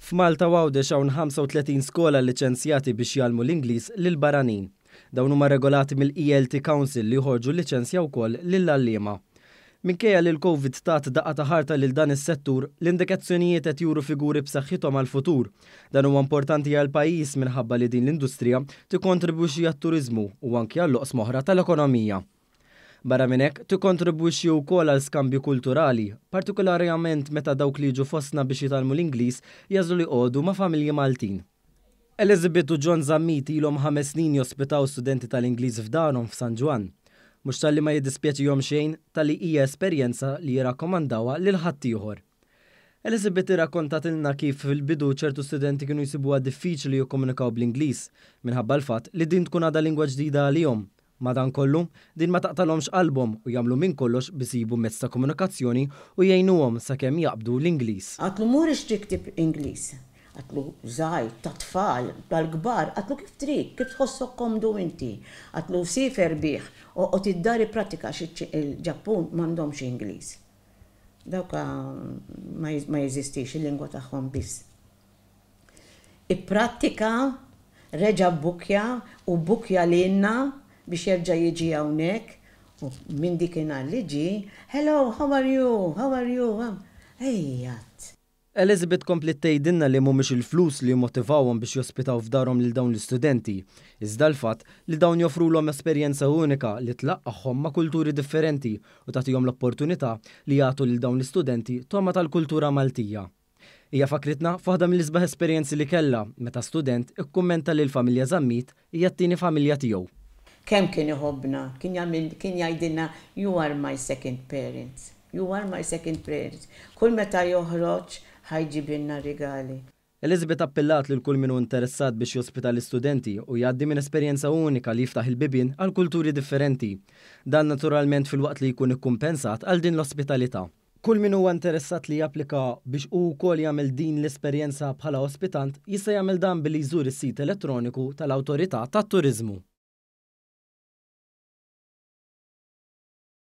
F'Malta Għawdex hawn 35 skola liċenzjati biex jgħallmu l-Ingliż lil barranin. Dawn huma regolati mill-ELT Council li jħorġu liċenzja wkoll lill-għalliema. Minkejja li l-Covid tat daqqa ta' ħarta lil dan is-settur, l-indikazzjonijiet qed juru figuri b'saħħithom għall-futur. Dan huwa importanti għall-pajjiż minħabba li din l-industrija tikkontribwixxi għat-turiżmu u anke għall-oqsma oħra tal-ekonomija. Barra minn hekk tikkontribwixxi wkoll għal skambju kulturali, partikolarjament meta dawk li jiġu fostna biex jitalmu l-Ingliż jażlu li jqogħdu ma' familji Maltin. Elizabeth u John Zammiti ilhom 5 snin jospitaw studenti tal-Ingliż f'darhom f'San Ġwan. Mhux talli ma jiddispjaċihom xejn talli hija esperjenza li jirrakkomandawha lil ħaddieħor. Elizabeth irrakkontatilna kif fil-bidu ċertu studenti kienu jsibuha diffiċli jikkomunikaw bl-Ingliż minħabba l-fatt li din tkun għadha lingwa ġdida għalihom. Madankollu, din ma taqtalhomx qalbhom u jagħmlu minn kollox biex jsibu mezz ta' komunikazzjoni u jgħinuhom sakemm jaqbdu l-Ingliż. Għatlu mhux tiktib Ingliż. Għatlu żgħir ta' tfal, tal-kbar, għatlu kif trid, kif tħossok komdu inti. Għatlu sifer bih u tiddari pratika il-Ġappun m'għandhomx Ingliż. Dawka ma jeżistix il-lingwa tagħhom biss. Ipprattika, reġa' bukja u bukja lilna biex jerġa' jiġi hawnhekk u minn dikinhar li ġi, hello, how are you? Ejjat. Elizabeth komplet tgħidilna li mhumiex il-flus li jimmotivawhom biex jospitaw f'darhom lil dawn l-istudenti, iżda l-fatt li dawn joffrulhom esperjenza unika li tlaqqahom ma' kulturi differenti u tagħtihom l-opportunità li jagħtu lil dawn l-istudenti toma tal-kultura Maltija. Hija fakritna f'waħda mill-isbaħ esperjenzi li kellha meta student ikkummenta li l-familja Zammit hija t-tieni familja tiegħu. Kemm kien iħobbna, kien jgħidilna you are my second parents. You are my second parents. Kull meta joħroġ ħajġibilna rigali. Elizabeth appellat lil kull minnu interessat biex jospita l-istudenti u jgħaddi minn esperjenza unika li jiftaħ il-bibien għal kulturi differenti. Dan naturalment fil-waqt li jkun ikkumpensat għal din l-ospitalità. Kull min huwa interessat li japplika biex u wkoll jagħmel din l-esperjenza bħala ospitant jista' jagħmel dan billi jżur is-sit elettroniku tal-Awtorità tat-Turiżmu.